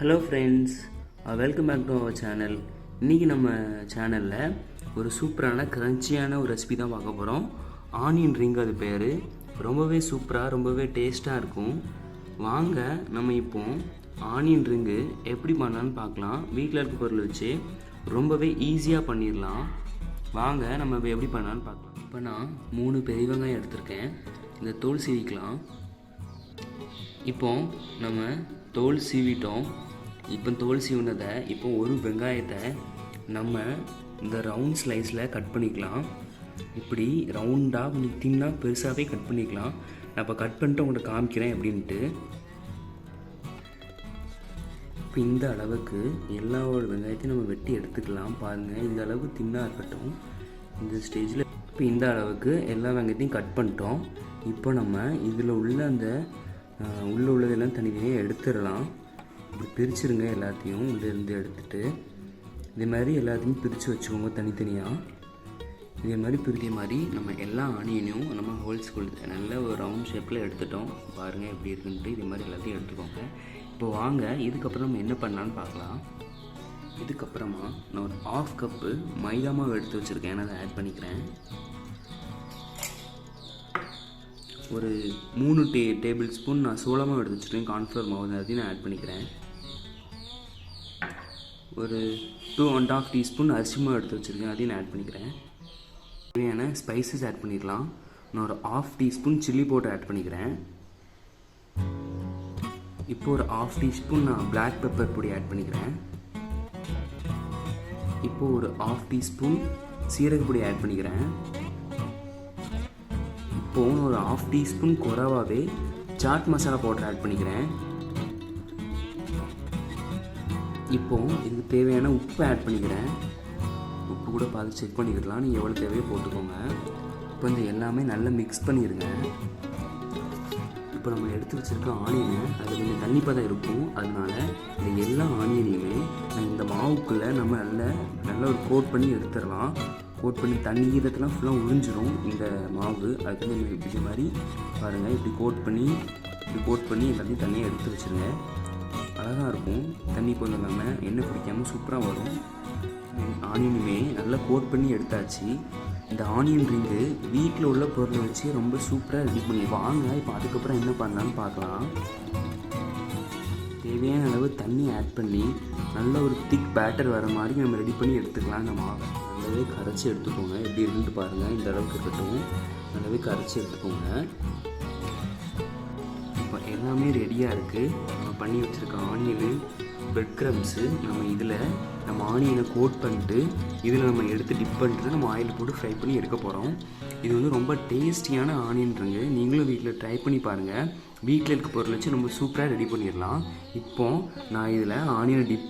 Hello friends, welcome back to our channel. இன்றைக்கி நம்ம சேனலில் ஒரு சூப்பரான க்ரன்ச்சியான ஒரு ரெசிபி தான் பார்க்க போகிறோம். ஆனியன் ரிங் அது பேர். ரொம்பவே சூப்பராக ரொம்பவே டேஸ்ட்டாக இருக்கும். வாங்க நம்ம இப்போ ஆனியன் ரிங்கு எப்படி பண்ணலான்னு பார்க்கலாம். வீட்டில் இருக்க பொருள் வச்சு ரொம்பவே ஈஸியாக பண்ணிடலாம். வாங்க நம்ம எப்படி பண்ணலான்னு பார்க்கலாம். இப்போ நான் 3 பெரிய வெங்காயம் எடுத்திருக்கேன். இந்த தோல் சீவிக்கலாம். இப்போ நம்ம தோல் சீவிட்டோம். இப்போ தோல் சீவினதை இப்போ ஒரு வெங்காயத்தை நம்ம இந்த ரவுண்ட் ஸ்லைஸில் கட் பண்ணிக்கலாம். இப்படி ரவுண்டாக கொஞ்சம் தின்னாக பெருசாகவே கட் பண்ணிக்கலாம். நான் இப்போ கட் பண்ணிட்டு உங்கள்கிட்ட காமிக்கிறேன் எப்படின்ட்டு. இப்போ இந்த அளவுக்கு எல்லா வெங்காயத்தையும் நம்ம வெட்டி எடுத்துக்கலாம். பாருங்கள், இந்த அளவுக்கு தின்னாக இருக்கட்டும். இந்த ஸ்டேஜில் இப்போ இந்த அளவுக்கு எல்லா வெங்காயத்தையும் கட் பண்ணிட்டோம். இப்போ நம்ம இதில் உள்ள அந்த உள்ளதெல்லாம் தனித்தனியாக எடுத்துடலாம். இப்படி பிரிச்சுருங்க. எல்லாத்தையும் உள்ளேருந்து எடுத்துகிட்டு இதே மாதிரி எல்லாத்தையும் பிரித்து வச்சுக்கோங்க தனித்தனியாக. இதே மாதிரி நம்ம எல்லா ஆனியனையும் நம்ம ஹோல்ஸ் கொடுத்து நல்ல ஒரு ரவுண்ட் ஷேப்பில் எடுத்துட்டோம். பாருங்கள் எப்படி இருக்குன்ட்டு. இதே மாதிரி எல்லாத்தையும் எடுத்துக்கோங்க. இப்போ வாங்க இதுக்கப்புறம் நம்ம என்ன பண்ணலான்னு பார்க்கலாம். இதுக்கப்புறமா நான் ஒரு 1/2 கப்பு மைதா மாவு எடுத்து வச்சுருக்கேன். நான் அதை ஆட் பண்ணிக்கிறேன். ஒரு 3 டேபிள் ஸ்பூன் நான் சோளமாவு எடுத்து வச்சுருக்கேன். கார்ன்ஃப்ளவர் மாவு அதையும் நான் ஆட் பண்ணிக்கிறேன். ஒரு 2.5 டீஸ்பூன் அரிசி மாவு எடுத்து வச்சுருக்கேன். அதையும் நான் ஆட் பண்ணிக்கிறேன். தேவையான ஸ்பைசஸ் ஆட் பண்ணிக்கலாம். நான் ஒரு 1/2 டீஸ்பூன் சில்லி பவுடர் ஆட் பண்ணிக்கிறேன். இப்போ ஒரு 1/2 டீஸ்பூன் நான் பிளாக் பெப்பர் பொடி ஆட் பண்ணிக்கிறேன். இப்போ ஒரு 1/2 டீஸ்பூன் சீரக பொடி ஆட் பண்ணிக்கிறேன். இப்போ ஒரு 1/2 டீஸ்பூன் குறைவாகவே சாட் மசாலா பவுடர் ஆட் பண்ணிக்கிறேன். இப்போ இதுக்கு தேவையான உப்பு ஆட் பண்ணிக்கிறேன். உப்பு கூட பார்த்து செக் பண்ணிக்கலாம். நீங்கள் எவ்வளோ தேவையோ போட்டுக்கோங்க. இப்போ இந்த எல்லாமே நல்லா மிக்ஸ் பண்ணிடுங்க. இப்போ நம்ம எடுத்து வச்சுருக்க ஆனியனை அது கொஞ்சம் தண்ணி பதம் இருக்கும். அதனால இந்த எல்லா ஆனியனையுமே இந்த மாவுக்குள்ளே நம்ம நல்லா ஒரு கோட் பண்ணி எடுத்துடலாம். கோட் பண்ணி தண்ணி ஈரத்தெல்லாம் ஃபுல்லாக உறிஞ்சிரும் இந்த மாவு. அதுக்கு நம்ம இப்படி மாதிரி பாருங்கள், இப்படி கோட் பண்ணி எல்லாத்தையும் தண்ணியாக எடுத்து வச்சுருங்க. அழகாக இருக்கும். தண்ணி கொஞ்சம் இல்லாமல் எண்ணெய் பிடிக்காமல் சூப்பராக வரும். ஆனியனுமே நல்லா கோட் பண்ணி எடுத்தாச்சு. இந்த ஆனியன் ரிங்கு வீட்டில் உள்ள பொருளை வச்சு ரொம்ப சூப்பராக ரெடி பண்ணி வாங்க. இப்போ அதுக்கப்புறம் என்ன பண்ணலான்னு பார்க்கலாம். தேவையான அளவு தண்ணி ஆட் பண்ணி நல்ல ஒரு திக் பேட்டர் வர மாதிரி நம்ம ரெடி பண்ணி எடுத்துக்கலாம். இந்த மாவை நல்லாவே கரைச்சி எடுத்துக்கோங்க. எப்படி இருக்குன்ட்டு பாருங்கள். இந்த அளவுக்கு இருக்கட்டும். நல்லாவே கரைச்சி எடுத்துக்கோங்க. இப்போ எல்லாமே ரெடியாக இருக்குது. நம்ம பண்ணி வச்சுருக்க ஆனியனு பிரெட் க்ரம்ஸு நம்ம ஆனியனை கோட் பண்ணிட்டு இதில் நம்ம எடுத்து டிப் பண்ணிட்டு நம்ம ஆயில் போட்டு ஃப்ரை பண்ணி எடுக்க போகிறோம். இது ரொம்ப டேஸ்டியான ஆனியன் ரிங்கு. நீங்களும் வீட்டில் ட்ரை பண்ணி பாருங்கள். வீட்டில் இருக்க பொருள் வச்சு நம்ம சூப்பராக ரெடி பண்ணிடலாம். இப்போது நான் இதில் ஆனியனை டிப்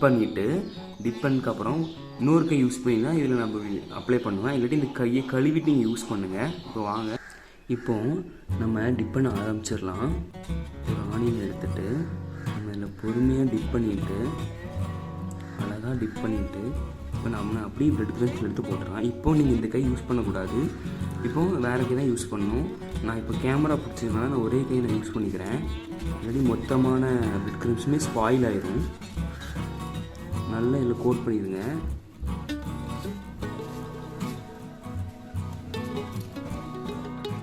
பண்ணதுக்கப்புறம் இன்னொரு கை யூஸ் பண்ணினா இதில் நம்ம அப்ளை பண்ணுவேன். இல்லாட்டி இந்த கையை கழுவிட்டு நீங்கள் யூஸ் பண்ணுங்கள். இப்போ வாங்க, இப்போது நம்ம டிப் பண்ண ஆரம்பிச்சிடலாம். ஒரு ஆனியன் எடுத்துகிட்டு நம்ம இதில் பொறுமையாக டிப் பண்ணிவிட்டு அழகாக டிப் பண்ணிவிட்டு இப்போ நம்ம அப்படியே பிரெட் க்ரம்ஸ் எடுத்து போட்டுடலாம். இப்போ நீங்கள் இந்த கை யூஸ் பண்ணக்கூடாது. இப்போது வேறு கை தான் யூஸ் பண்ணணும். நான் இப்போ கேமரா பிடிச்சதுனால நான் ஒரே கையை நான் யூஸ் பண்ணிக்கிறேன். இல்லாட்டி மொத்தமான பிரெட் க்ரம்ஸுமே ஸ்பாயில் ஆயிடும். நல்லா இதில் கோட் பண்ணிடுங்க.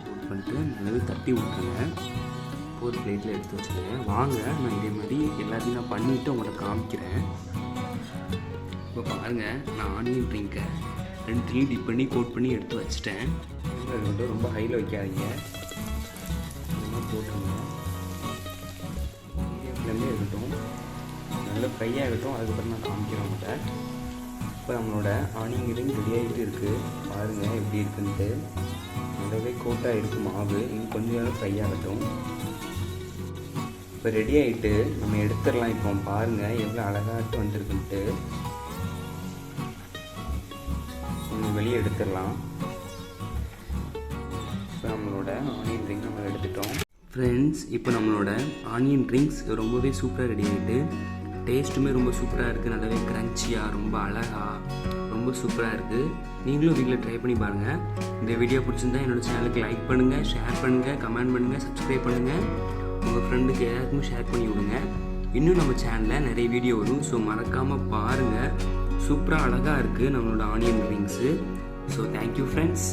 கோட் பண்ணிட்டு நல்லாவே தட்டி விட்டுருங்க. ஒரு பிளேட்டில் எடுத்து வச்சுருங்க. வாங்க, நான் இதே மாதிரி எல்லாத்தையும் நான் பண்ணிவிட்டு உங்கள்கிட்ட காமிக்கிறேன். இப்போ பாருங்கள், நான் ஆனியன் ரிங்கை 2 டிப் பண்ணி கோட் பண்ணி எடுத்து வச்சுட்டேன். அது ரொம்ப ஹையில் வைக்காதீங்க. போட்டுருங்க. மீடியம்லேருந்தே இருக்கட்டும். நல்ல ஃப்ரை ஆகட்டும். அதுக்கப்புறம் நான் காமிக்கிறேன் உங்கள்கிட்ட. இப்போ நம்மளோட ஆனியன் ரிங் ரெடி ஆகிட்டு இருக்குது. பாருங்கள் எப்படி இருக்குன்ட்டு. நல்லாவே கோட்டாக இருக்குது மாவு. இன்னும் கொஞ்சம் நேரம் ஃப்ரை ஆகட்டும். இப்போ ரெடி ஆகிட்டு நம்ம எடுத்துடலாம். இப்போ பாருங்கள் எவ்வளோ அழகாட்டு வந்துருக்குன்ட்டு. நம்ம வெளியே எடுத்துடலாம். இப்போ நம்மளோட ஆனியன் ரிங் நம்ம எடுத்துட்டோம். ஃப்ரெண்ட்ஸ், இப்போ நம்மளோட ஆனியன் ரிங்ஸ் ரொம்பவே சூப்பராக ரெடி ஆகிட்டு. டேஸ்ட்டுமே ரொம்ப சூப்பராக இருக்குது. நல்லாவே க்ரன்ச்சியாக ரொம்ப அழகாக ரொம்ப சூப்பராக இருக்குது. நீங்களும் வீட்டில் ட்ரை பண்ணி பாருங்கள். இந்த வீடியோ பிடிச்சிருந்தா என்னோடய சேனலுக்கு லைக் பண்ணுங்கள், ஷேர் பண்ணுங்கள், கமெண்ட் பண்ணுங்கள், சப்ஸ்கிரைப் பண்ணுங்கள். உங்கள் ஃப்ரெண்டுக்கு எல்லாருக்குமே ஷேர் பண்ணி விடுங்க. இன்னும் நம்ம சேனலில் நிறைய வீடியோ வரும். ஸோ மறக்காமல் பாருங்கள். சூப்பராக அழகாக இருக்குது நம்மளோட onion rings. So thank you friends.